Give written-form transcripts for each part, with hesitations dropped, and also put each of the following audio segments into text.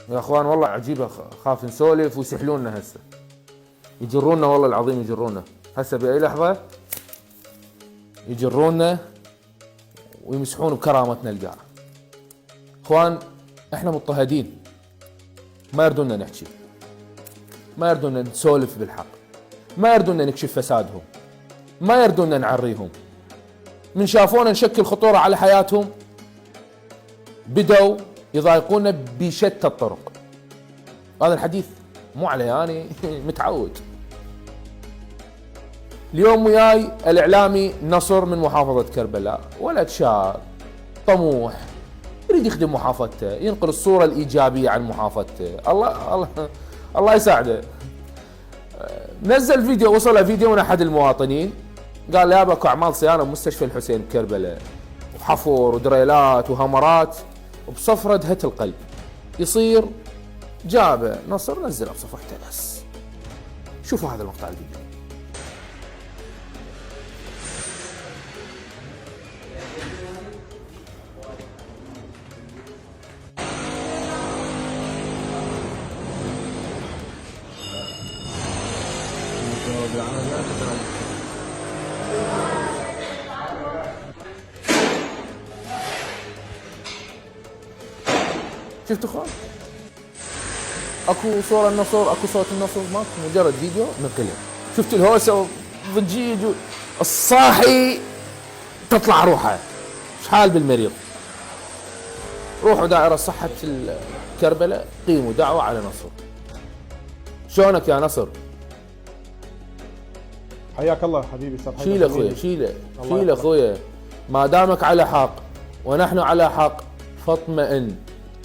يا اخوان والله عجيبه، خاف نسولف ويسحلونا هسه، يجرونا والله العظيم يجرونا هسه باي لحظه، يجرونا ويمسحون بكرامتنا القاع. اخوان احنا مضطهدين، ما يردونا نحكي، ما يردونا نسولف بالحق، ما يردونا نكشف فسادهم، ما يردونا نعريهم. من شافونا نشكل خطورة على حياتهم بدوا يضايقونا بشتى الطرق. هذا الحديث مو علي يعني متعود. اليوم وياي الإعلامي نصر من محافظة كربلاء، ولد شاب طموح يريد يخدم محافظته، ينقل الصورة الإيجابية عن محافظته. الله يساعده. نزل فيديو، وصل فيديو من أحد المواطنين قال لي اكو اعمال صيانه بمستشفى الحسين بكربلاء، وحفر ودريلات وهمرات وبصفرة دهة القلب يصير. جابه نصر نزله بصفحته بس. شوفوا هذا المقطع الفيديو. شفتوا اخوان؟ اكو صورة النصر، اكو صوت النصر، ماكو، مجرد فيديو نقله. شفت الهوسة والضجيج الصاحي تطلع روحه. شحال بالمريض. روحوا دائرة صحة كربلاء قيموا دعوة على نصر. شلونك يا نصر؟ حياك الله حبيبي استاذ حيدر. شيله اخويا، شيله اخويا، ما دامك على حق ونحن على حق فاطمئن،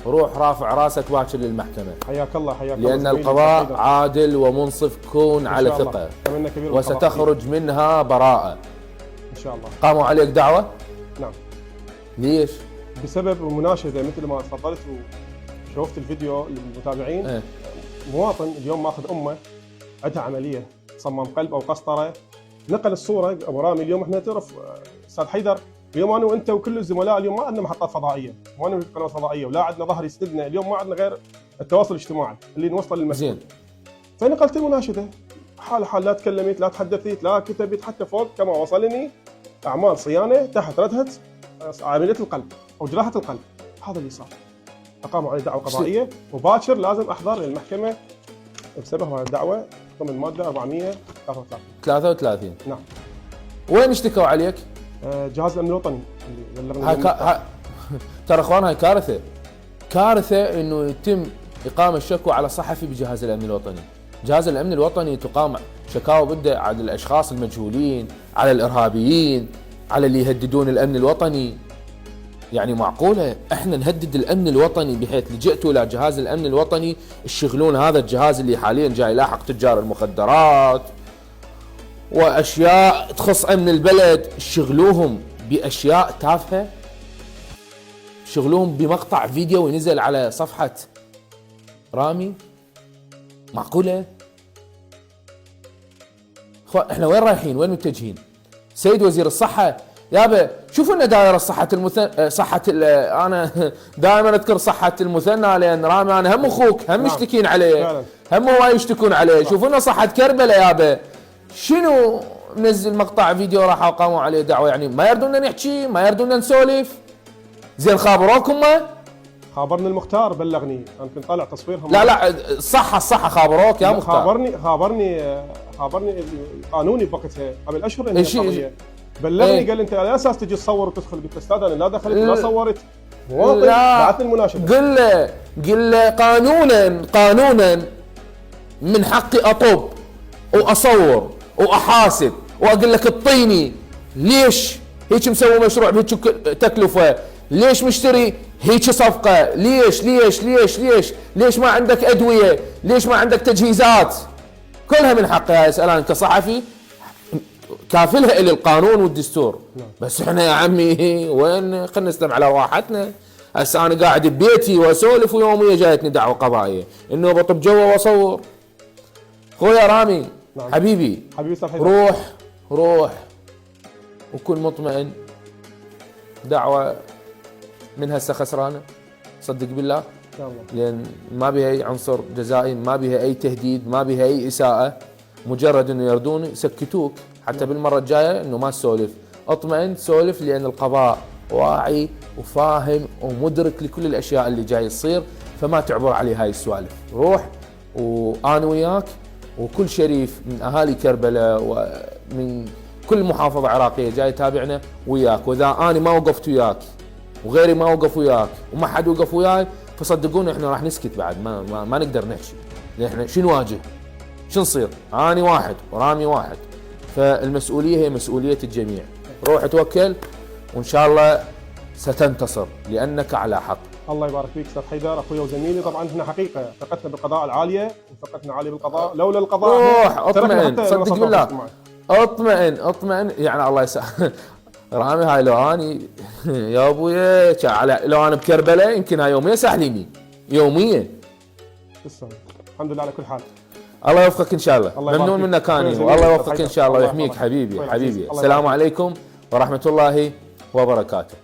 روح رافع راسك باكر للمحكمة. حياك الله حياك الله. لأن القضاء عادل ومنصف، كون على ثقة وستخرج منها براءة إن شاء الله. قاموا عليك دعوة؟ نعم. ليش؟ بسبب مناشدة مثل ما تفضلت وشوفت الفيديو للمتابعين. مواطن اليوم ماخذ أمه عندها عملية صمام قلب أو قسطرة، نقل الصورة أبو رامي. اليوم احنا تعرف أستاذ حيدر، اليوم انا وانت وكل الزملاء اليوم ما عندنا محطات فضائيه، ما عندنا قنوات فضائيه، ولا عندنا ظهر يسندنا، اليوم ما عندنا غير التواصل الاجتماعي اللي نوصل للمسؤول. فنقلت المناشده حال لا تكلمت، لا تحدثت، لا كتبت، حتى فوق كما وصلني اعمال صيانه تحت ردهه عمليه القلب او جراحه القلب. هذا اللي صار. اقاموا علي دعوه قضائيه وباكر لازم احضر للمحكمه بسبب هذه الدعوه ضمن ماده 433. نعم. وين اشتكوا عليك؟ جهاز الامن الوطني اللي بلغني. ترى اخوان هاي كارثه، كارثه انه يتم اقامه الشكوى على صحفي بجهاز الامن الوطني. جهاز الامن الوطني تقام شكاوى ضده على الاشخاص المجهولين، على الارهابيين، على اللي يهددون الامن الوطني. يعني معقوله احنا نهدد الامن الوطني بحيث لجأتوا الى جهاز الامن الوطني تشغلون هذا الجهاز اللي حاليا جاي يلاحق تجار المخدرات واشياء تخص امن البلد، شغلوهم باشياء تافهه، شغلوهم بمقطع فيديو ونزل على صفحه رامي. معقوله؟ احنا وين رايحين؟ وين متجهين؟ سيد وزير الصحه يابا شوفوا لنا دائره صحه انا دائما اذكر صحه المثنى، لان رامي انا هم اخوك، هم مشتكين عليه، هم هواي يشتكون عليه. شوفوا لنا صحه كربلاء يابا. شنو منزل مقطع فيديو راحوا قاموا عليه دعوه؟ يعني ما يردونا نحكي، ما يردونا نسولف. زين خابروكم؟ خابرني المختار بلغني، انا كنت طالع تصويرهم. لا الصحه خابروك يا مختار؟ خابرني القانوني بوقتها قبل اشهر انه القضيه بلغني. قال انت على اساس تجي تصور وتدخل؟ قلت استاذ انا لا دخلت ولا صورت. مواطن بعثني المناشده. قل له قانونا من حقي اطب واصور واحاسب واقول لك اعطيني. ليش هيك مسوي مشروع بهيك تكلفه؟ ليش مشتري هيك صفقه؟ ليش ما عندك ادويه؟ ليش ما عندك تجهيزات؟ كلها من حقي هاي اسال انا كصحفي، كافلها الى القانون والدستور. بس احنا يا عمي وين؟ خلينا نسلم على راحتنا. هسه انا قاعد ببيتي واسولف ويوميا جايتني دعوه قضائيه انه بطب جوا واصور. خويا رامي حبيبي روح وكن مطمئن. دعوة من هسه خسرانة، صدق بالله، ان شاء الله. لان ما بها اي عنصر جزائي، ما بها اي تهديد، ما بها اي اساءه، مجرد انه يردون يسكتوك حتى بالمره الجايه انه ما تسولف، اطمئن سولف، لان القضاء واعي وفاهم ومدرك لكل الاشياء اللي جاي تصير، فما تعبر عليه هاي السوالف. روح وانا وياك وكل شريف من اهالي كربلاء ومن كل محافظه عراقيه جاي يتابعنا وياك، واذا انا ما وقفت وياك وغيري ما وقف وياك وما حد وقف وياي فصدقوني احنا راح نسكت بعد، ما نقدر نحكي، لان احنا شو نواجه؟ شو نصير؟ اني واحد ورامي واحد، فالمسؤوليه هي مسؤوليه الجميع. روح توكل وان شاء الله ستنتصر لانك على حق. الله يبارك فيك استاذ حيدر اخوي وزميلي. طبعا احنا حقيقه ثقتنا بالقضاء العاليه وثقتنا عاليه بالقضاء، لولا القضاء روح اطمئن صدق بالله، اطمئن يعني الله يسعدك. رامي هاي لو اني يا ابويا لو انا بكربلاء يمكن هاي يوميا ساحليني يوميا. تسلم، الحمد لله على كل حال. الله يوفقك ان شاء الله، ممنون منك اني، والله يوفقك ان شاء الله ويحميك حبيبي. السلام عليكم ورحمه الله وبركاته.